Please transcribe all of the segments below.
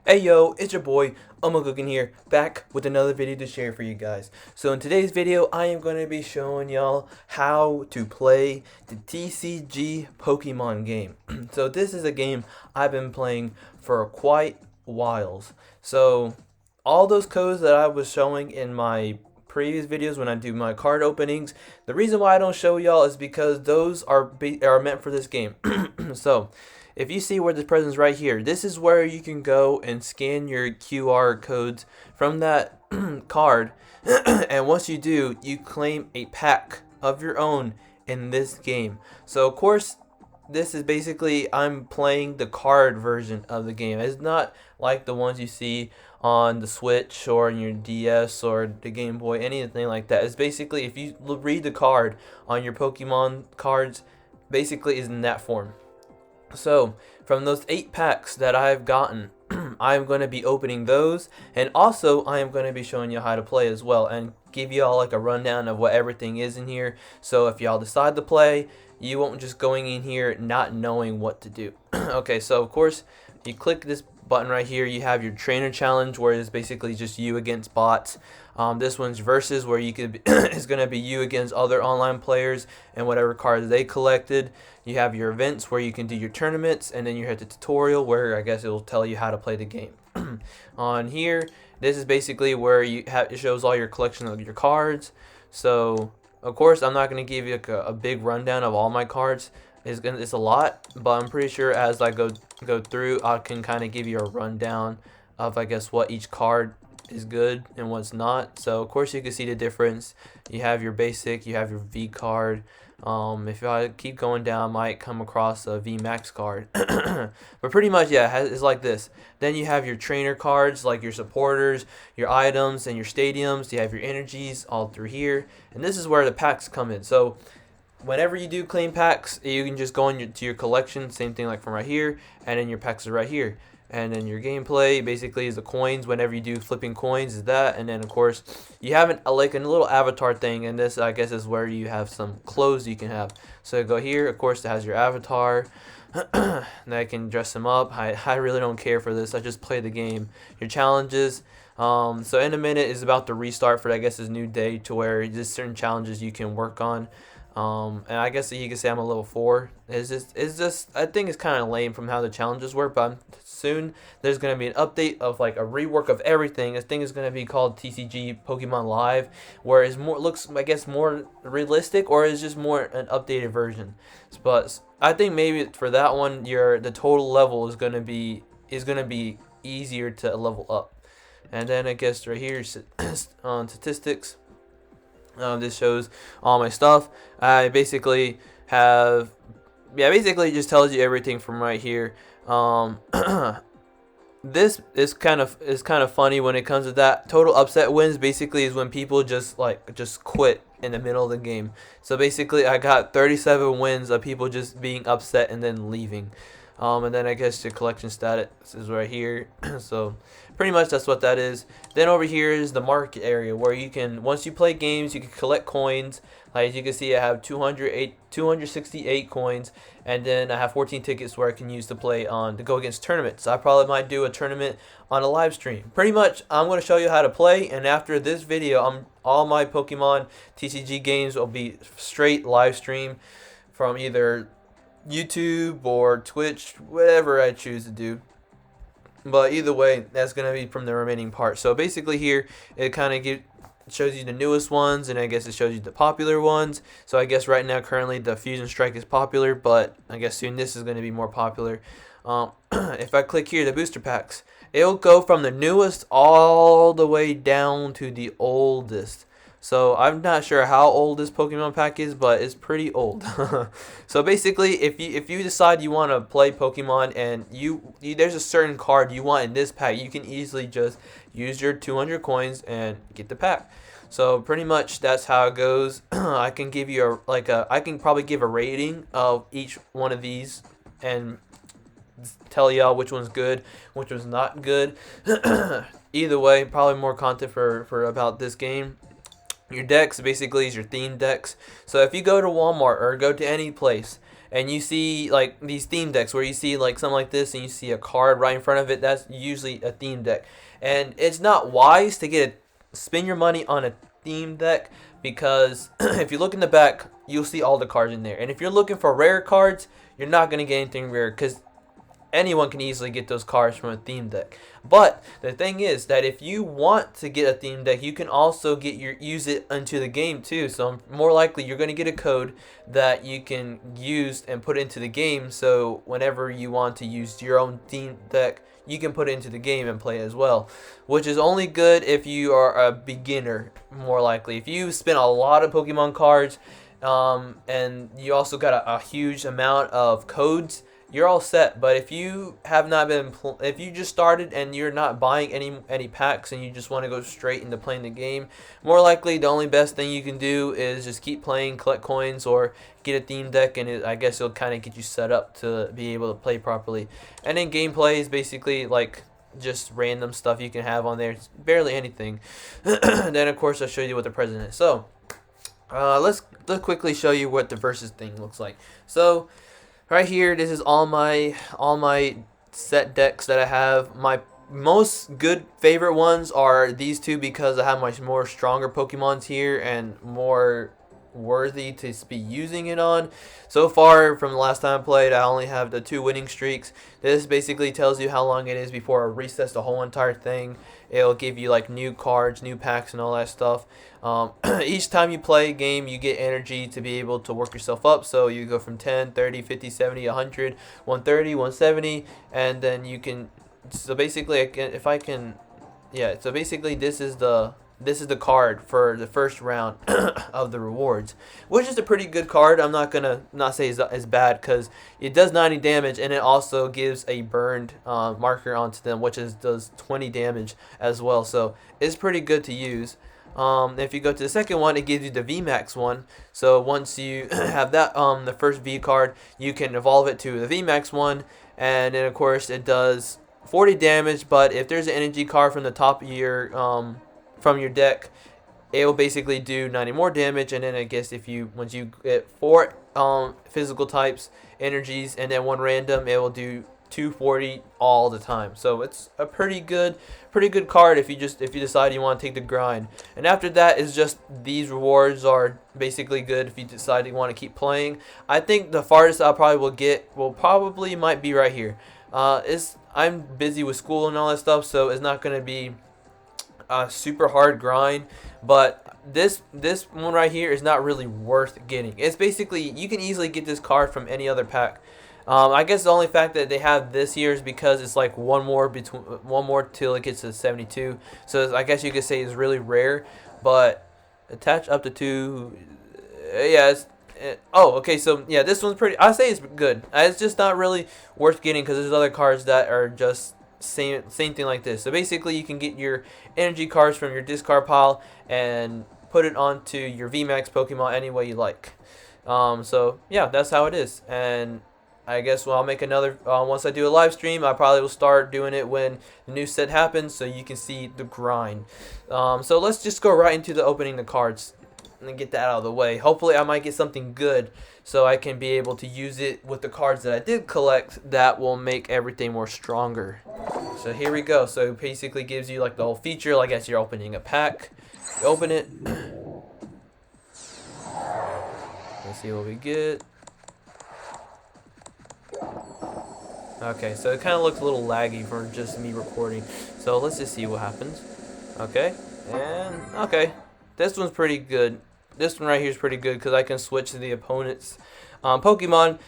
Hey yo, it's your boy Cooking here, back with another video to share for you guys. So in today's video, I am going to be showing y'all how to play the TCG Pokemon game. So this is a game I've been playing for quite whiles. So all those codes that I was showing in my previous videos when I do my card openings, the reason why I don't show y'all is because those are meant for this game. So if you see where this present's right here, this is where you can go and scan your QR codes from that card. And once you do, you claim a pack of your own in this game. So of course, this is basically I'm playing the card version of the game. It's not like the ones you see on the Switch or in your DS or the Game Boy, anything like that. It's basically, if you read the card on your Pokemon cards, basically is in that form. So from those 8 packs that I've gotten, I'm going to be opening those, and also I am going to be showing you how to play as well and give you all like a rundown of what everything is in here. So if y'all decide to play, you won't just going in here not knowing what to do. Okay, so of course you click this button right here, you have your trainer challenge where it's basically just you against bots. This one's versus where you could it's gonna be you against other online players and whatever cards they collected. You have your events where you can do your tournaments, and then you have the tutorial where I guess it will tell you how to play the game. On here, this is basically where it shows all your collection of your cards. So of course I'm not gonna give you a big rundown of all my cards. It's a lot, but I'm pretty sure as I go through, I can kind of give you a rundown of, I guess, what each card is good and what's not. So of course you can see the difference. You have your basic, you have your V card. If I keep going down, I might come across a V Max card. But pretty much, yeah, it's like this. Then you have your trainer cards, like your supporters, your items, and your stadiums. You have your energies all through here, and this is where the packs come in. So whenever you do claim packs, you can just go to your collection, same thing like from right here, and then your packs are right here. And then your gameplay basically is the coins. Whenever you do flipping coins, is that, and then of course you have like a little avatar thing, and this I guess is where you have some clothes you can have. So go here, of course it has your avatar. And I can dress them up. I really don't care for this. I just play the game. Your challenges. So in a minute is about to restart for, I guess, this new day to where there's certain challenges you can work on. And I guess you can say I'm a level 4. It's just I think it's kind of lame from how the challenges work, but soon there's going to be an update of like a rework of everything. This thing is going to be called TCG Pokemon Live, where it's looks, I guess, more realistic, or is just more an updated version. But I think maybe for that one, the total level is going to be easier to level up. And then I guess right here on statistics. This shows all my stuff. I basically have, basically just tells you everything from right here. This is kind of funny when it comes to that. Total upset wins basically is when people just quit in the middle of the game. So basically, I got 37 wins of people just being upset and then leaving. And then I guess the collection status is right here. So pretty much that's what that is. Then over here is the market area where you can, once you play games, you can collect coins. Like as you can see, I have 268 coins, and then I have 14 tickets where I can use to go against tournaments. I probably might do a tournament on a live stream. Pretty much, I'm going to show you how to play, and after this video, all my Pokemon TCG games will be straight live stream from either YouTube or Twitch, whatever I choose to do. But either way, that's going to be from the remaining part. So basically here, it kind of shows you the newest ones, and I guess it shows you the popular ones. So I guess right now, currently, the Fusion Strike is popular, but I guess soon this is going to be more popular. If I click here, the booster packs, it'll go from the newest all the way down to the oldest. So I'm not sure how old this Pokemon pack is, but it's pretty old. So basically, if you decide you want to play Pokemon and there's a certain card you want in this pack, you can easily just use your 200 coins and get the pack. So pretty much that's how it goes. I can give you I can probably give a rating of each one of these and tell y'all which one's good, which one's not good. Either way, probably more content for about this game. Your decks basically is your theme decks. So if you go to Walmart or go to any place and you see like these theme decks where you see like something like this and you see a card right in front of it, that's usually a theme deck. And it's not wise to spend your money on a theme deck, because if you look in the back, you'll see all the cards in there. And if you're looking for rare cards, you're not going to get anything rare, because anyone can easily get those cards from a theme deck. But the thing is that if you want to get a theme deck, you can also use it into the game too. So more likely you're going to get a code that you can use and put into the game. So whenever you want to use your own theme deck, you can put it into the game and play as well, which is only good if you are a beginner. More likely, if you spend a lot of Pokemon cards, and you also got a huge amount of codes, you're all set. But if you have not been, if you just started and you're not buying any packs and you just want to go straight into playing the game, more likely the only best thing you can do is just keep playing, collect coins, or get a theme deck, and I guess it'll kind of get you set up to be able to play properly. And then gameplay is basically like just random stuff you can have on there. It's barely anything. Then of course I'll show you what the president is. So let's quickly show you what the versus thing looks like. So right here, this is all my set decks that I have. My most good favorite ones are these two, because I have my more stronger Pokemons here and more worthy to be using it on. So far from the last time I played, I only have the 2 winning streaks. This basically tells you how long it is before it resets the whole entire thing. It'll give you like new cards, new packs, and all that stuff. Each time you play a game, you get energy to be able to work yourself up. So you go from 10, 30, 50, 70, 100, 130, 170, and then you can. So basically, So basically, this is the card for the first round of the rewards, which is a pretty good card. I'm not gonna say it's bad, because it does 90 damage, and it also gives a burned marker onto them, which does 20 damage as well. So it's pretty good to use. If you go to the second one, it gives you the VMAX one. So once you have that, the first V card, you can evolve it to the VMAX one, and then of course it does 40 damage. But if there's an energy card from the top of your from your deck, it will basically do 90 more damage. And then I guess once you get 4 physical types energies and then 1 random, it will do 240 all the time. So it's a pretty good card if you decide you want to take the grind. And after that is just these rewards are basically good if you decide you want to keep playing. I think the farthest I probably will get might be right here. I'm busy with school and all that stuff, so it's not going to be a super hard grind. But this one right here is not really worth getting. It's basically, you can easily get this card from any other pack. I guess the only fact that they have this here is because it's like one more till it gets to 72. So I guess you could say it's really rare. But attach up to 2. Okay. So yeah, this one's pretty. I say it's good. It's just not really worth getting, because there's other cards that are just same thing like this. So basically, you can get your energy cards from your discard pile and put it onto your VMAX Pokemon any way you like. So yeah, that's how it is. And I guess I'll make another, once I do a live stream, I probably will start doing it when the new set happens, so you can see the grind. So let's just go right into the opening the cards and get that out of the way. Hopefully I might get something good, so I can be able to use it with the cards that I did collect that will make everything more stronger. So here we go. So it basically gives you like the whole feature, like as you're opening a pack. You open it. Let's see what we get. Okay, so it kind of looks a little laggy for just me recording. So let's just see what happens. Okay, and okay, this one's pretty good. This one right here is pretty good because I can switch to the opponent's Pokemon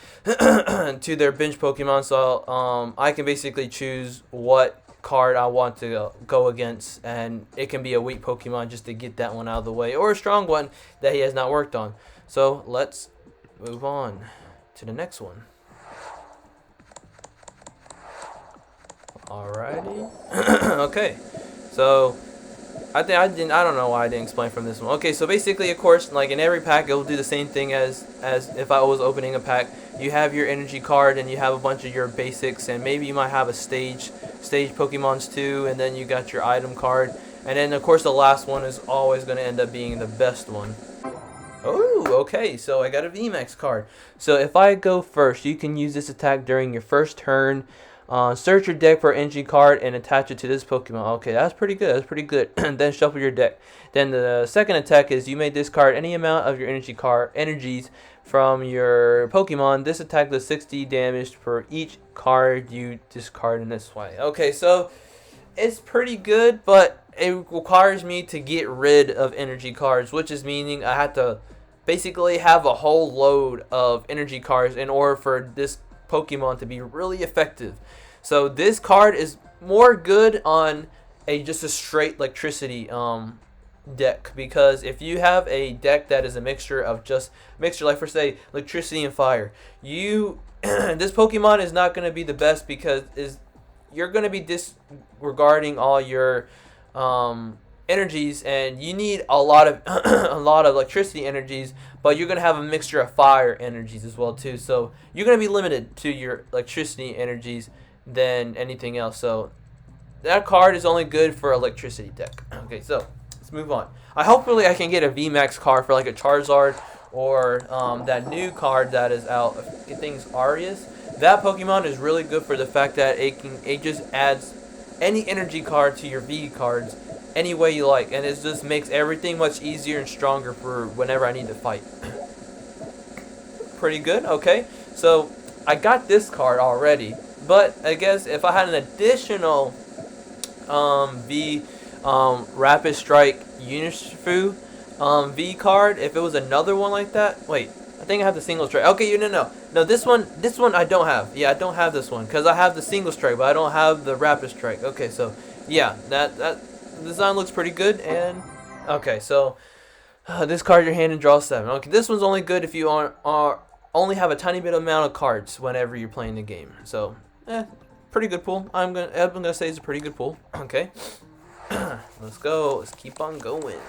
to their bench Pokemon. So I can basically choose what card I want to go against, and it can be a weak Pokemon just to get that one out of the way, or a strong one that he has not worked on. So let's move on to the next one. Alrighty. Okay, so I don't know why I didn't explain from this one. Okay, so basically, of course, like in every pack, it will do the same thing as if I was opening a pack. You have your energy card, and you have a bunch of your basics, and maybe you might have a stage Pokemons too, and then you got your item card, and then of course the last one is always going to end up being the best one. Oh, okay, so I got a VMAX card. So if I go first, you can use this attack during your first turn. Search your deck for an energy card and attach it to this Pokemon. Okay, that's pretty good. That's pretty good. Then shuffle your deck. Then the second attack is you may discard any amount of your energies from your Pokemon. This attack does 60 damage for each card you discard in this way. Okay, so it's pretty good, but it requires me to get rid of energy cards, which is meaning I have to basically have a whole load of energy cards in order for this Pokemon to be really effective. So this card is more good on just a straight electricity deck, because if you have a deck that is a mixture like for say electricity and fire, this Pokemon is not going to be the best, because you're going to be disregarding all your energies, and you need a lot of a lot of electricity energies, but you're going to have a mixture of fire energies as well too. So you're going to be limited to your electricity energies than anything else. So that card is only good for electricity deck. Okay, so let's move on. Hopefully I can get a VMAX card for like a Charizard, or that new card that is out. I think it's Arias. That Pokemon is really good for the fact that it just adds any energy card to your V cards any way you like, and it just makes everything much easier and stronger for whenever I need to fight. Pretty good. Okay, so I got this card already, but I guess if I had an additional Rapid Strike Unisfu V card, if it was another one like that, wait, I think I have the single strike. Okay, no, this one I don't have. Yeah, I don't have this one because I have the single strike, but I don't have the Rapid Strike. Okay, so yeah, that design looks pretty good. And okay, so discard your hand and draw 7. Okay, this one's only good if you only have a tiny bit amount of cards whenever you're playing the game. So pretty good pull. I'm gonna say it's a pretty good pull. Okay, let's go. Let's keep on going.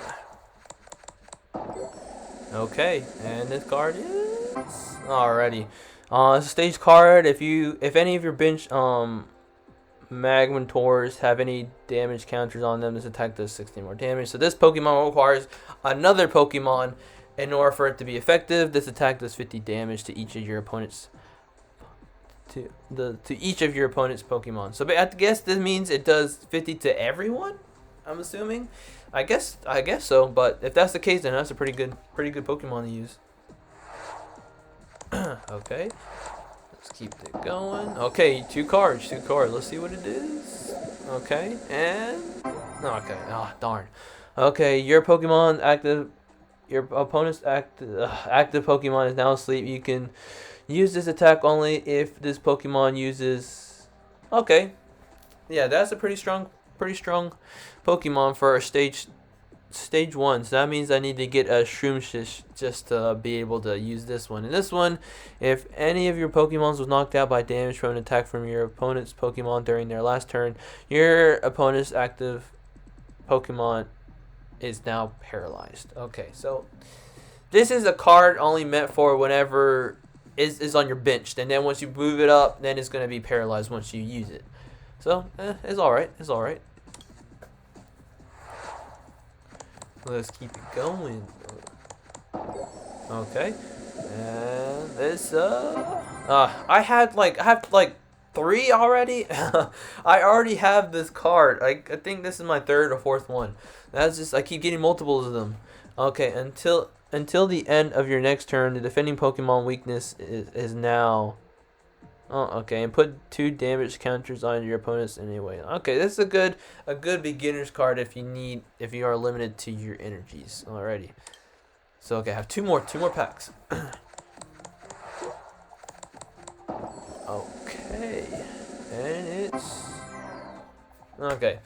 Okay, and this card is alrighty. It's a stage card. If any of your bench Magmentors have any damage counters on them, this attack does 16 more damage. So this Pokemon requires another Pokemon in order for it to be effective. This attack does 50 damage to each of your opponents. To each of your opponent's Pokemon. So I guess this means it does 50 to everyone, I'm assuming. I guess so, but if that's the case, then that's a pretty good Pokemon to use. Okay, let's keep it going. Okay, two cards. Let's see what it is. Okay, and okay. Oh, darn. Okay, your Pokemon active. Your opponent's active Pokemon is now asleep. You can use this attack only if this Pokemon uses. Okay, yeah, that's a pretty strong Pokemon for a stage 1. So that means I need to get a Shroomshish just to be able to use this one. And this one, if any of your Pokemons was knocked out by damage from an attack from your opponent's Pokemon during their last turn, your opponent's active Pokemon is now paralyzed. Okay, so this is a card only meant for whenever is on your bench. And then once you move it up, then it's going to be paralyzed once you use it. So, it's alright. It's alright. Let's keep it going. Okay. And this, I have like 3 already. I already have this card. I think this is my 3rd or 4th one. That's just, I keep getting multiples of them. Okay, until the end of your next turn, the defending Pokemon weakness is now. Oh, okay, and put 2 damage counters on your opponents anyway. Okay, this is a good beginner's card if you are limited to your energies. Alrighty. So okay, I have two more packs. Okay, and it's okay.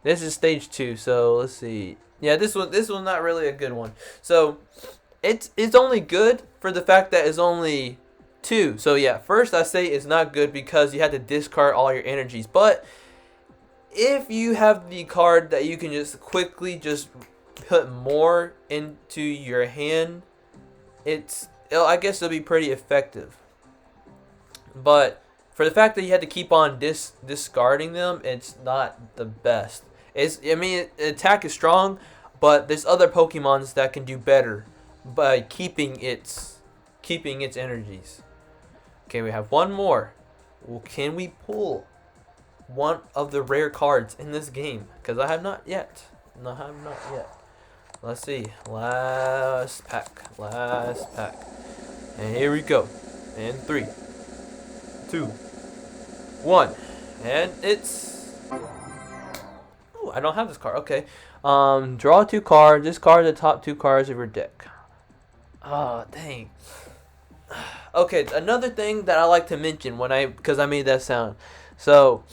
This is stage 2. So let's see. Yeah, this one's not really a good one. So it's only good for the fact that it's only 2. So yeah, first I say it's not good because you had to discard all your energies. But if you have the card that you can just quickly just put more into your hand, I guess it'll be pretty effective. But for the fact that you had to keep on discarding them, it's not the best. The attack is strong, but there's other Pokemons that can do better by keeping its energies. Okay, we have one more. Well, can we pull one of the rare cards in this game? Because I have not yet. No, I have not yet. Let's see. Last pack. Last pack. And here we go. And 3, 2, 1. And it's... Ooh, I don't have this card. Okay. Draw 2 cards. Discard the top 2 cards of your deck. Oh, dang. Okay, another thing that I like to mention because I made that sound. So,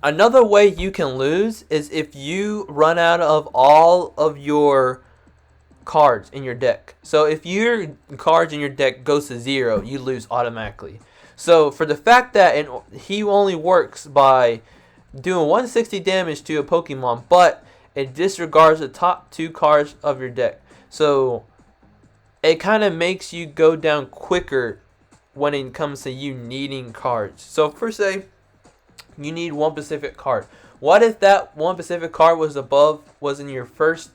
another way you can lose is if you run out of all of your cards in your deck. So if your cards in your deck goes to 0, you lose automatically. So for the fact that he only works by doing 160 damage to a Pokemon, but it disregards the top 2 cards of your deck. So it kind of makes you go down quicker when it comes to you needing cards. So for say you need one specific card. What if that one specific card was in your first,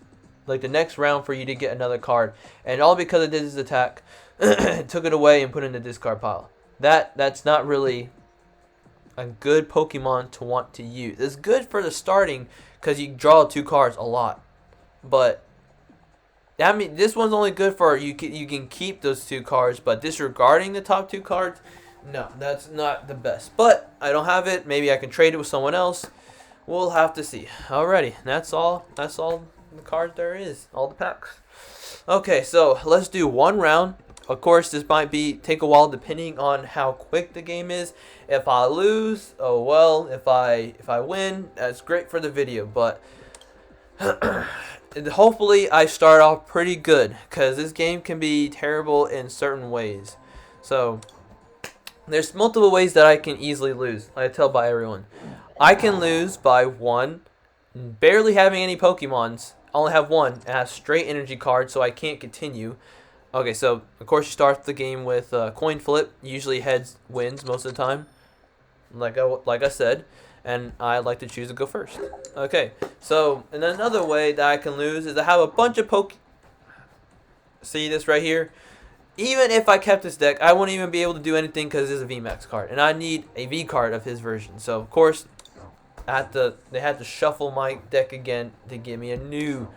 like the next round for you to get another card, and all because it did his attack, took it away and put it in the discard pile? That's not really a good Pokemon to want to use. It's good for the starting because you draw 2 cards a lot, but I mean this one's only good for you can keep those 2 cards, but disregarding the top 2 cards, no, that's not the best. But I don't have it. Maybe I can trade it with someone else. We'll have to see. Alrighty, that's all the cards there is, all the packs. Okay, so let's do one round. Of course, this might take a while depending on how quick the game is. If I lose, oh well. If I win, that's great for the video. But hopefully I start off pretty good, because this game can be terrible in certain ways. So there's multiple ways that I can easily lose. I tell by everyone. I can lose by 1, barely having any Pokemons. I only have 1. It has straight energy cards, so I can't continue. Okay, so of course you start the game with coin flip. Usually heads wins most of the time, like I said, and I like to choose to go first. Okay, so and another way that I can lose is I have a bunch of See this right here? Even if I kept this deck, I wouldn't even be able to do anything because it's a VMAX card, and I need a V card of his version. So of course, they had to shuffle my deck again to give me a new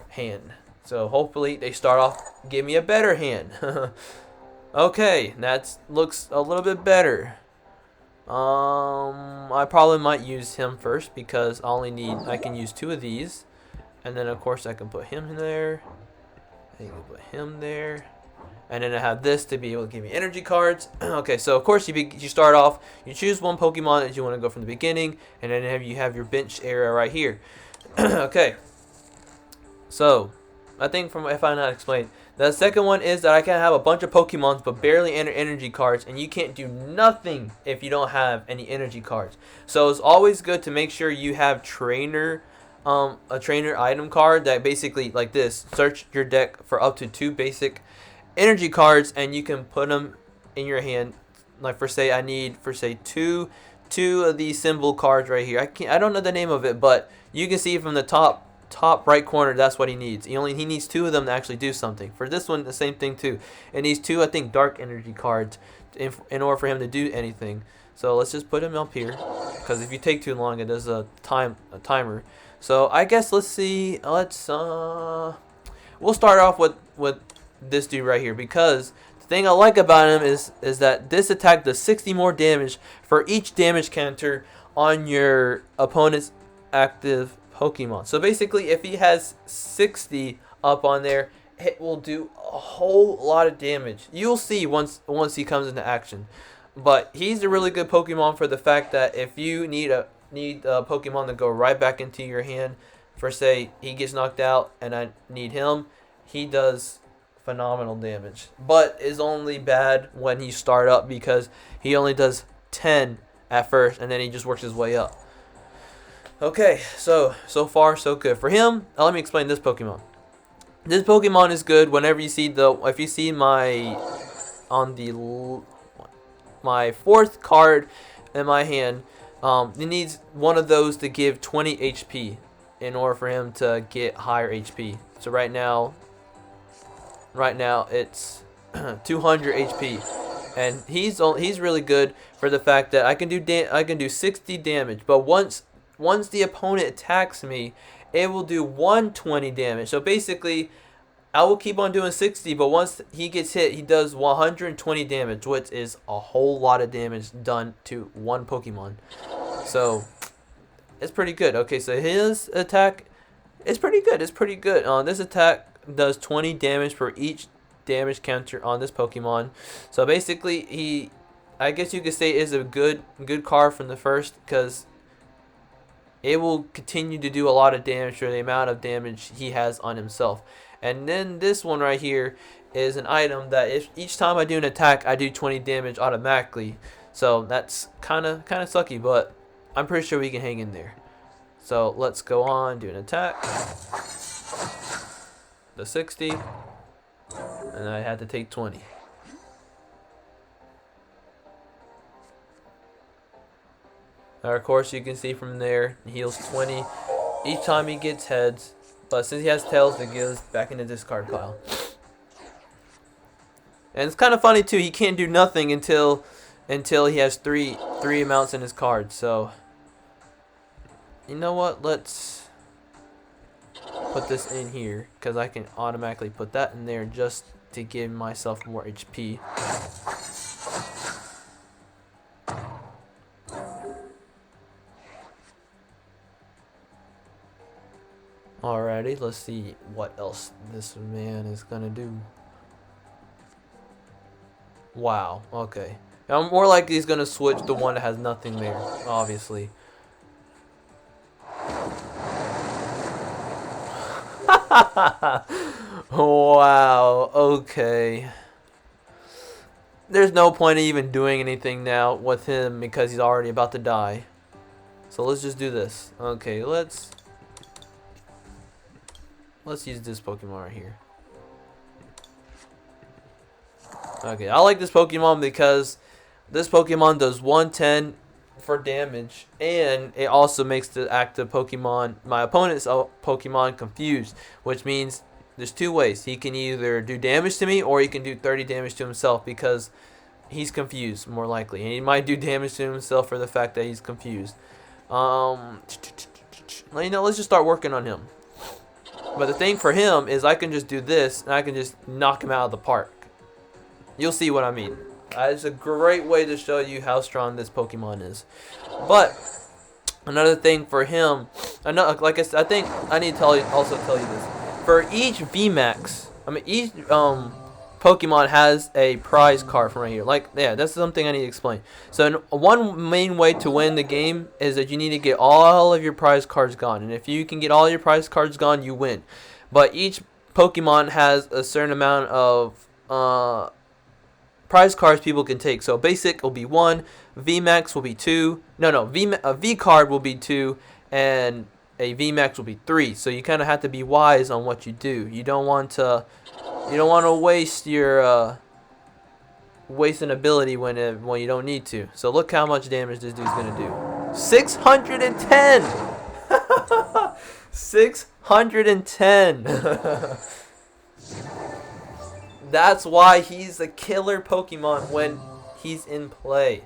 hand. So hopefully they start off give me a better hand. Okay, that looks a little bit better. I probably might use him first because I can use 2 of these, and then of course I can put him in there. I can put him there. And then I have this to be able to give me energy cards. Okay, so of course you start off, you choose one Pokemon that you want to go from the beginning, and then you have your bench area right here. Okay, so I think if I'm not explained, the second one is that I can have a bunch of Pokemons but barely enter energy cards, and you can't do nothing if you don't have any energy cards. So it's always good to make sure you have a trainer item card that basically like this. Search your deck for up to 2 basic energy cards, and you can put them in your hand. Like I need 2 of these symbol cards right here. I don't know the name of it, but you can see from the top right corner, that's what he needs. He needs 2 of them to actually do something. For this one, the same thing too. It needs 2, I think, dark energy cards in order for him to do anything. So let's just put him up here, because if you take too long, it does a timer. So I guess let's see. We'll start off with this dude right here, because the thing I like about him is that this attack does 60 more damage for each damage counter on your opponent's active Pokemon. So basically, if he has 60 up on there, it will do a whole lot of damage. You'll see once he comes into action. But he's a really good Pokemon for the fact that if you need a Pokemon to go right back into your hand, for say he gets knocked out and I need him, he does phenomenal damage. But is only bad when he start up, because he only does 10 at first and then he just works his way up. Okay, so far so good for him. Now let me explain this Pokemon. This Pokemon is good whenever you see if you see my 4th card in my hand, he needs one of those to give 20 HP in order for him to get higher HP. So right now right now it's 200 HP, and he's really good for the fact that I can do 60 damage, but once the opponent attacks me, it will do 120 damage. So basically, I will keep on doing 60, but once he gets hit, he does 120 damage, which is a whole lot of damage done to one Pokemon. So it's pretty good. Okay, so his attack is pretty good. It's pretty good. This attack does 20 damage for each damage counter on this Pokemon. So basically, I guess you could say, is a good card from the first, because it will continue to do a lot of damage for the amount of damage he has on himself. And then this one right here is an item that if each time I do an attack, I do 20 damage automatically. So that's kind of sucky, but I'm pretty sure we can hang in there. So let's go on, do an attack. The 60. And I had to take 20. Now, of course, you can see from there, he heals 20 each time he gets heads. But since he has tails, it goes back in the discard pile. And it's kind of funny too. He can't do nothing until he has three amounts in his card. So you know what? Let's put this in here, because I can automatically put that in there just to give myself more HP. Alrighty, let's see what else this man is gonna do. Wow, okay. Now, more likely he's gonna switch the one that has nothing there, obviously. Wow, okay. There's no point in even doing anything now with him because he's already about to die. So let's just do this. Okay, let's use this Pokemon right here. Okay, I like this Pokemon because this Pokemon does 110 for damage, and it also makes the active Pokemon, my opponent's Pokemon, confused, which means there's two ways. He can either do damage to me, or he can do 30 damage to himself because he's confused, more likely. And he might do damage to himself for the fact that he's confused. Let's just start working on him. But the thing for him is I can just do this, and I can just knock him out of the park. You'll see what I mean. It's a great way to show you how strong this Pokemon is. But another thing for him, like I said, I think I need to also tell you this. For each VMAX, each Pokemon has a prize card from right here. Like, yeah, that's something I need to explain. So one main way to win the game is that you need to get all of your prize cards gone. And if you can get all your prize cards gone, you win. But each Pokemon has a certain amount of prize cards people can take. So basic will be 1, VMAX will be 2. A V card will be 2, and a VMAX will be 3. So you kind of have to be wise on what you do. You don't want to waste your waste an ability when you don't need to. So look how much damage this dude's gonna do. 610. 610. That's why he's a killer Pokemon when he's in play.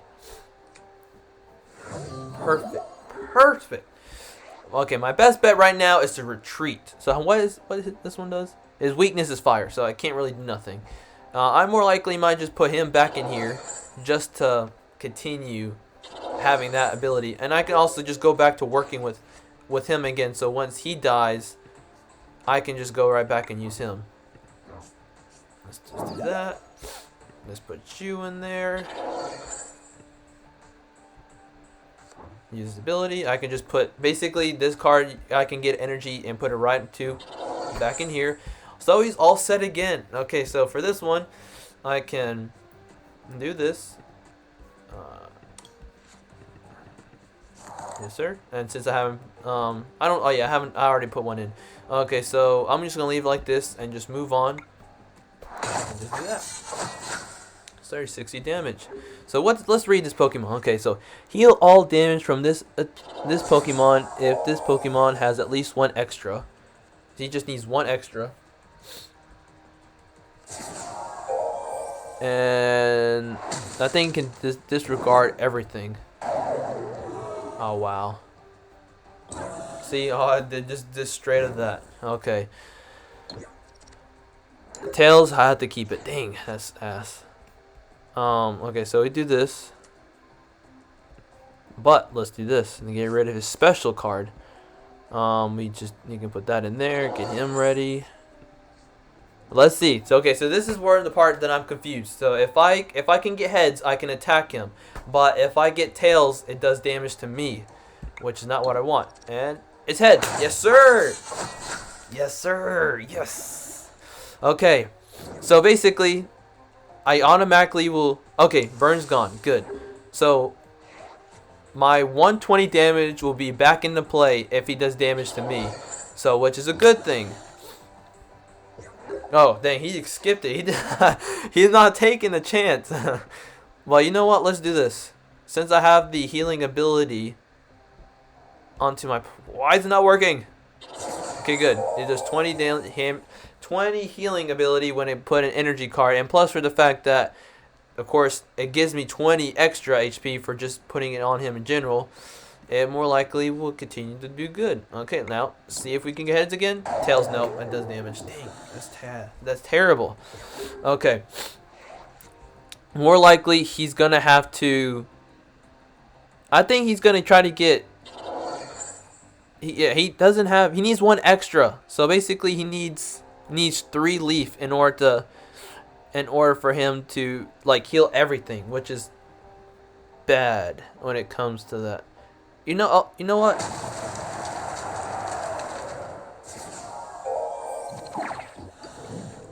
Perfect. Okay, my best bet right now is to retreat. So what is this one does? His weakness is fire, so I can't really do nothing. I more likely might just put him back in here just to continue having that ability. And I can also just go back to working with him again, so once he dies, I can just go right back and use him. Let's just do that. Let's put you in there. Use the ability. I can just put, basically this card, I can get energy and put it right back in here. So he's all set again. Okay, so for this one, I can do this. Yes, sir. And since I haven't, I already put one in. Okay, so I'm just gonna leave it like this and just move on. And just do that. 60 damage. So let's read this Pokemon. Okay, so heal all damage from this Pokemon if this Pokemon has at least 1 extra. He just needs 1 extra. And that thing can disregard everything. Oh, wow. See, oh, I did just straight of that. Okay. Tails, I have to keep it. Dang, that's ass. Okay, so we do this. But let's do this and get rid of his special card. You can put that in there, get him ready. Let's see. So okay, so this is where the part that I'm confused. So if I can get heads, I can attack him. But if I get tails, it does damage to me, which is not what I want. And it's heads. Yes, sir. Yes, sir. Yes. Okay. So basically, I automatically will. Okay, burn's gone. Good. So my 120 damage will be back into play if he does damage to me. So which is a good thing. Oh, dang, he skipped it. He's not taking a chance. Well, you know what? Let's do this. Since I have the healing ability onto my... Why is it not working? Okay, good. It does 20 healing ability when I put an energy card. And plus for the fact that, of course, it gives me 20 extra HP for just putting it on him in general. It more likely will continue to do good. Okay, now see if we can get heads again. Tails, no, it does damage. Dang, that's terrible. Okay, more likely he's gonna have to. I think he's gonna try to get. He doesn't have. He needs one extra. So basically, he needs 3 leaf in order for him to like heal everything, which is bad when it comes to that. You know what?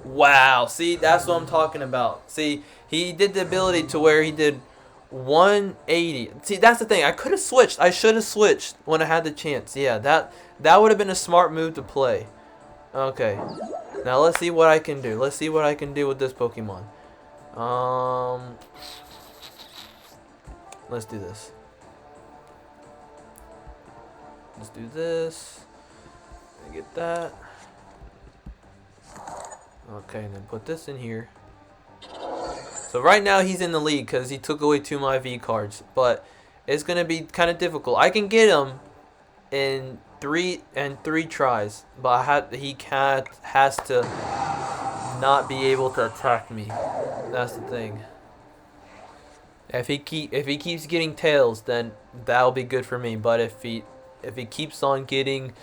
Wow, see, that's what I'm talking about. See, he did the ability to where he did 180. See, that's the thing. I could have switched. I should have switched when I had the chance. Yeah, that would have been a smart move to play. Okay. Now let's see what I can do. Let's see what I can do with this Pokemon. Let's do this. Let's do this. Get that. Okay, and then put this in here. So right now he's in the lead because he took away 2 of my V cards, but it's gonna be kind of difficult. I can get him in 3 tries, but he has to not be able to attack me. That's the thing. If he keeps getting tails, then that'll be good for me. But if he keeps on getting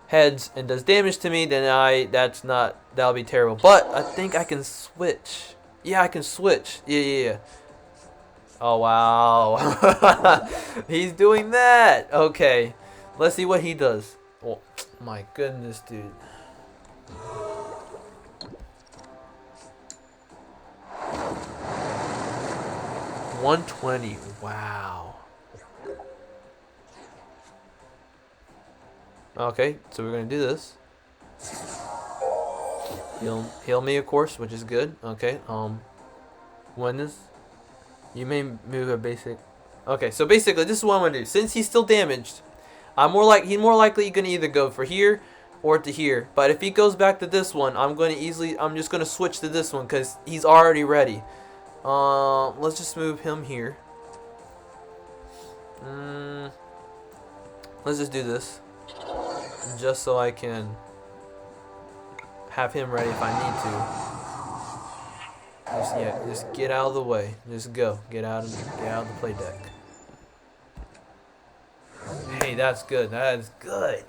heads and does damage to me, then that'll be terrible. But I think I can switch. Yeah, I can switch. Yeah. Oh wow. He's doing that. Okay. Let's see what he does. Oh my goodness, dude. $120. Wow. Okay, so we're gonna do this. Heal me, of course, which is good. Okay. When this, you may move a basic. Okay, so basically, this is what I'm gonna do. Since he's still damaged, he's more likely gonna either go for here or to here. But if he goes back to this one, I'm just gonna switch to this one because he's already ready. Let's just move him here. Let's just do this. Just so I can have him ready if I need to. Just get out of the way. Just go. Get out of the play deck. Hey, that's good. That is good.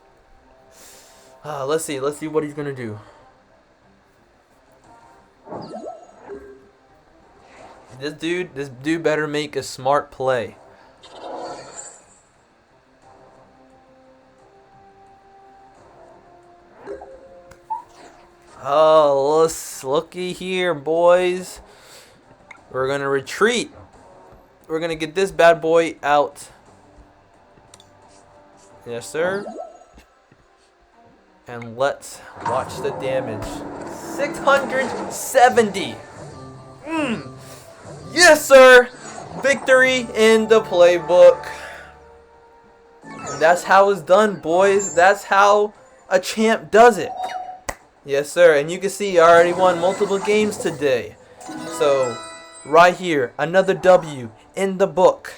Let's see what he's gonna do. This dude better make a smart play. Oh, let's looky here, boys. We're gonna retreat. We're gonna get this bad boy out. Yes, sir. And let's watch the damage. 670. Yes, sir. Victory in the playbook. That's how it's done, boys. That's how a champ does it. Yes, sir. And you can see I already won multiple games today. So, right here, another W in the book.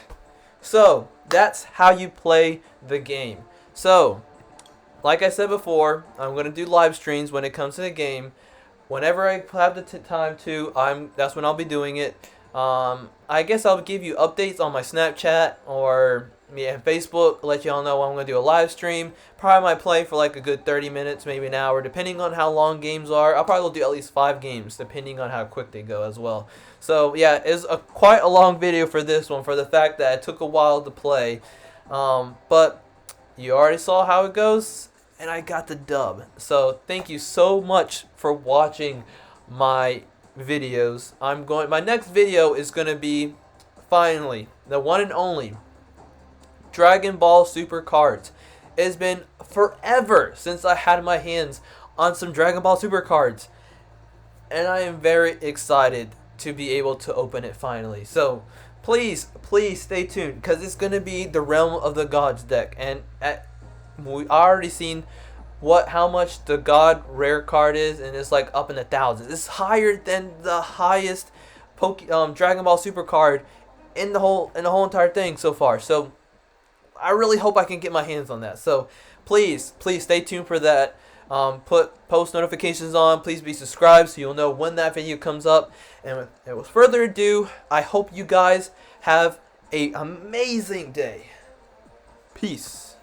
So, that's how you play the game. So, like I said before, I'm going to do live streams when it comes to the game. Whenever I have the time to, that's when I'll be doing it. I guess I'll give you updates on my Snapchat or Facebook, let y'all know when I'm going to do a live stream. Probably might play for like a good 30 minutes, maybe an hour, depending on how long games are. I'll probably do at least 5 games, depending on how quick they go as well. So yeah, it's quite a long video for this one, for the fact that it took a while to play. But you already saw how it goes, and I got the dub. So thank you so much for watching my videos. My next video is going to be, finally, the one and only Dragon Ball Super cards. It's been forever since I had my hands on some Dragon Ball Super cards, and I am very excited to be able to open it finally. So please stay tuned, because it's going to be the Realm of the Gods deck, and we already seen how much the God rare card is, and it's like up in the thousands. It's higher than the highest Dragon Ball Super card in the whole entire thing so far. So I really hope I can get my hands on that. So please stay tuned for that. Put post notifications on. Please be subscribed so you'll know when that video comes up. And with further ado, I hope you guys have an amazing day. Peace.